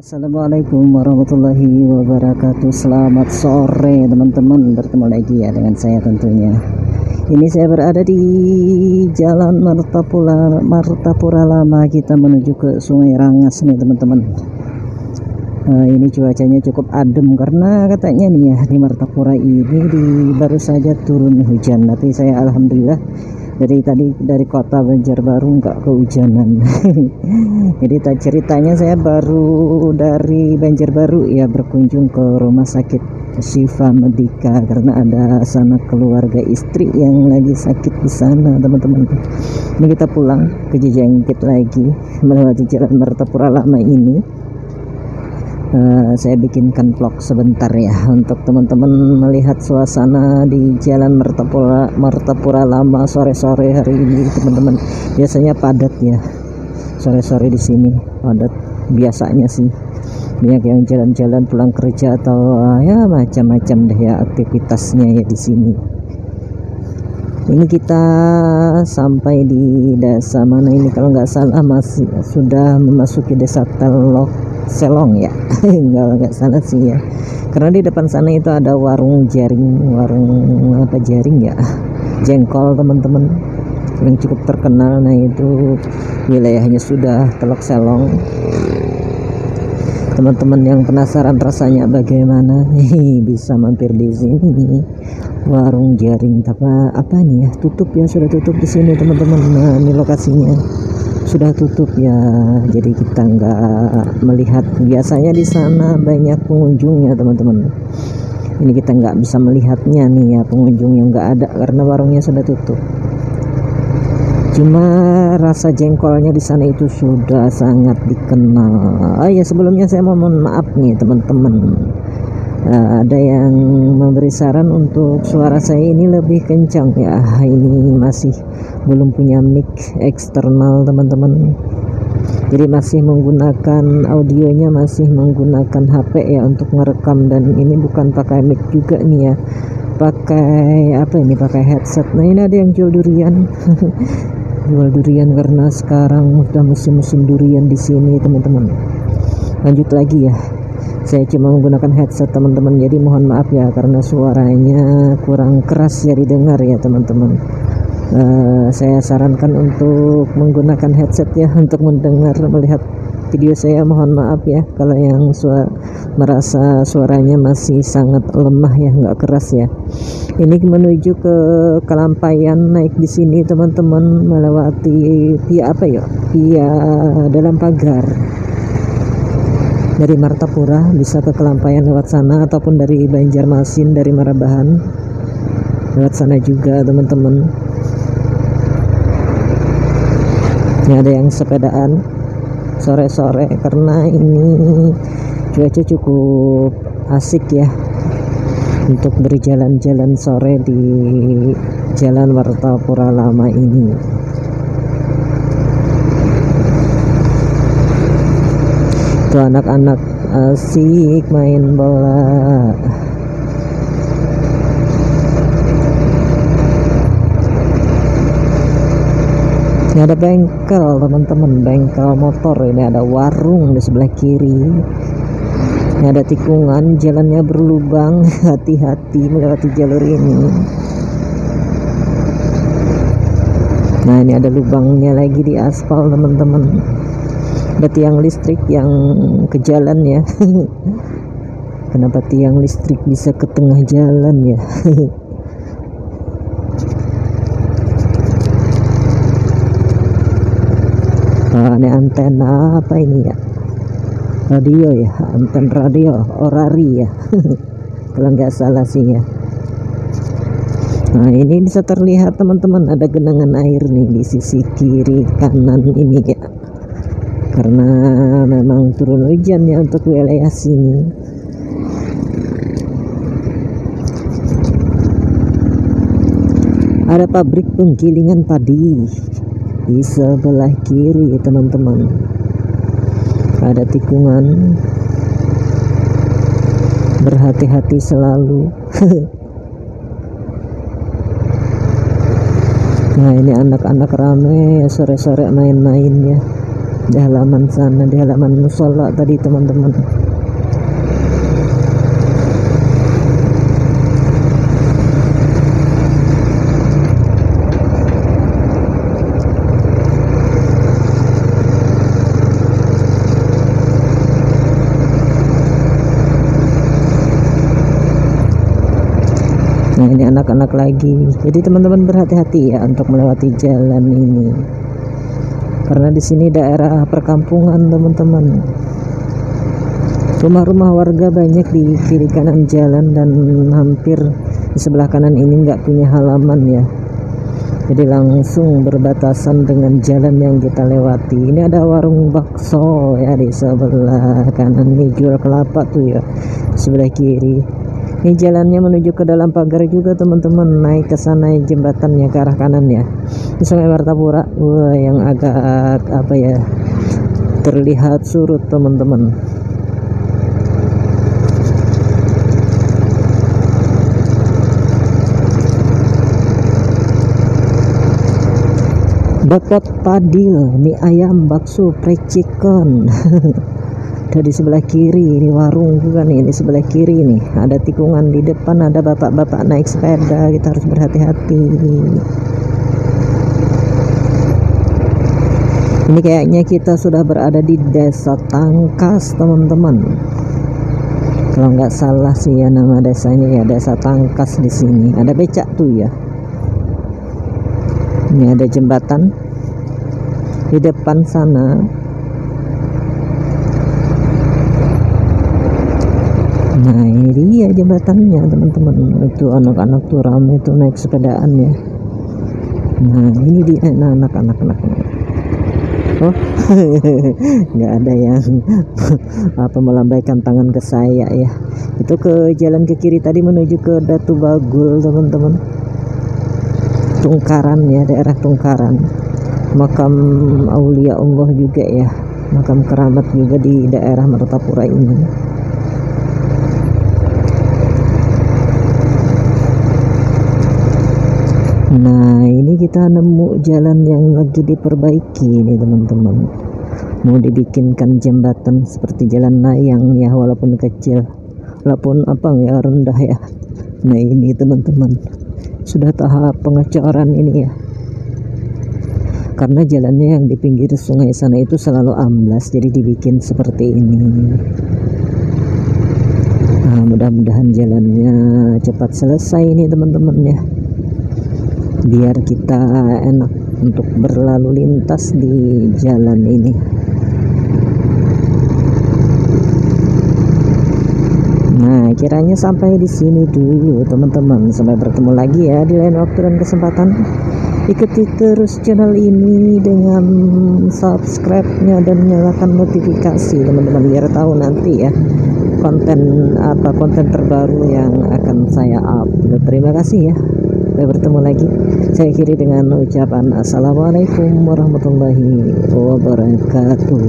Assalamualaikum warahmatullahi wabarakatuh. Selamat sore teman-teman, bertemu lagi ya dengan saya tentunya. Ini saya berada di Jalan Martapura Lama, kita menuju ke Sungai Rangas nih teman-teman. Ini cuacanya cukup adem karena katanya nih ya di Martapura ini baru saja turun hujan, tapi saya alhamdulillah dari kota Banjarbaru nggak kehujanan. Jadi ceritanya saya baru dari Banjarbaru ya, berkunjung ke rumah sakit Syifa Medika karena ada sanak keluarga istri yang lagi sakit di sana teman-teman. Ini kita pulang ke Jejengkit lagi melewati Jalan Martapura Lama ini. Saya bikinkan vlog sebentar ya untuk teman-teman melihat suasana di Jalan Martapura Lama sore-sore hari ini teman-teman. Biasanya padat ya sore-sore di sini, padat biasanya sih, banyak yang jalan-jalan pulang kerja atau ya macam-macam deh ya aktivitasnya ya di sini. Ini kita sampai di desa mana ini, kalau nggak salah masih sudah memasuki desa Selong ya. nggak salah sih ya, karena di depan sana itu ada warung jaring ya, jengkol teman-teman, yang cukup terkenal. Nah itu wilayahnya sudah Teluk Selong. Teman-teman yang penasaran rasanya bagaimana, bisa mampir di sini. Warung jaring apa nih ya, tutup ya, sudah tutup di sini teman-teman. Nah ini lokasinya sudah tutup ya, jadi kita nggak melihat. Biasanya di sana banyak pengunjung ya teman-teman, ini kita nggak bisa melihatnya nih ya, pengunjung yang nggak ada karena warungnya sudah tutup. Cuma rasa jengkolnya di sana itu sudah sangat dikenal. Ya sebelumnya saya mohon maaf nih teman-teman, ada yang memberi saran untuk suara saya ini lebih kencang ya. Ini masih belum punya mic eksternal teman-teman, jadi masih menggunakan audionya, masih menggunakan HP ya untuk merekam, dan ini bukan pakai mic juga nih ya, pakai apa ini, pakai headset. Nah ini ada yang jual durian jual durian karena sekarang udah musim durian di sini teman-teman. Lanjut lagi ya, saya cuma menggunakan headset teman-teman, jadi mohon maaf ya karena suaranya kurang keras ya didengar ya teman-teman. Saya sarankan untuk menggunakan headset ya untuk mendengar melihat video saya. Mohon maaf ya kalau yang merasa suaranya masih sangat lemah ya, nggak keras ya. Ini menuju ke Kelampayan, naik di sini teman-teman, melewati via dalam pagar. Dari Martapura bisa ke Kelampayan lewat sana, ataupun dari Banjarmasin, dari Marabahan lewat sana juga teman-teman. Ini ada yang sepedaan sore-sore karena ini cuaca cukup asik ya untuk berjalan-jalan sore di Jalan Martapura Lama ini. Tuh anak-anak asik main bola. Ini ada bengkel teman-teman, bengkel motor. Ini ada warung di sebelah kiri. Ini ada tikungan, jalannya berlubang, hati-hati melewati jalur ini. Nah ini ada lubangnya lagi di aspal teman-teman. Ada tiang listrik yang ke jalan ya. Kenapa tiang listrik bisa ke tengah jalan ya? Ini antena apa ini ya, radio ya, anten radio Orari ya kalau nggak salah sih ya. Nah ini bisa terlihat teman-teman, ada genangan air nih di sisi kiri kanan ini ya, karena memang turun hujan ya untuk wilayah sini. Ada pabrik penggilingan padi di sebelah kiri teman-teman. Ada tikungan, berhati-hati selalu. Nah ini anak-anak rame sore-sore main-main ya. di halaman sana, di halaman musola tadi teman-teman. Nah ini anak-anak lagi, jadi teman-teman berhati-hati ya untuk melewati jalan ini, karena di sini daerah perkampungan teman-teman. Rumah-rumah warga banyak di kiri kanan jalan, dan hampir di sebelah kanan ini nggak punya halaman ya, jadi langsung berbatasan dengan jalan yang kita lewati. Ini ada warung bakso ya di sebelah kanan, nih jual kelapa tuh ya sebelah kiri. Ini jalannya menuju ke dalam pagar juga teman-teman, naik ke sana jembatannya ke arah kanan ya. Ini Sungai Martapura, wah yang agak apa ya, terlihat surut teman-teman. Dapat padil, mie ayam, bakso, fried chicken. Ada di sebelah kiri, ini warung juga nih, di sebelah kiri nih ada tikungan, di depan ada bapak-bapak naik sepeda, kita harus berhati-hati. Ini kayaknya kita sudah berada di Desa Tangkas teman-teman, kalau nggak salah sih ya nama desanya ya, Desa Tangkas. Di sini ada becak tuh ya. Ini ada jembatan di depan sana. Nah ini dia jembatannya teman-teman, itu anak-anak tuh ramai tuh naik sepedaan ya. Nah ini dia anak-anak. Oh nggak ada yang apa melambaikan tangan ke saya ya. Itu ke jalan ke kiri tadi menuju ke Datu Bagul teman-teman, Tungkaran ya, daerah Tungkaran, makam Aulia Allah juga ya, makam keramat juga di daerah Martapura ini. Nah ini kita nemu jalan yang lagi diperbaiki nih teman-teman, mau dibikinkan jembatan seperti jalan layang ya, walaupun kecil, walaupun apa ya, rendah ya. Nah ini teman-teman sudah tahap pengecoran ini ya, karena jalannya yang di pinggir sungai sana itu selalu amblas, jadi dibikin seperti ini. Nah mudah-mudahan jalannya cepat selesai ini teman-teman ya, biar kita enak untuk berlalu lintas di jalan ini. Nah kiranya sampai di sini dulu teman-teman, sampai bertemu lagi ya di lain waktu dan kesempatan. Ikuti terus channel ini dengan subscribe-nya dan nyalakan notifikasi teman-teman, biar tahu nanti ya konten terbaru yang akan saya upload. Terima kasih ya. Sampai bertemu lagi. Saya akhiri dengan ucapan assalamualaikum warahmatullahi wabarakatuh.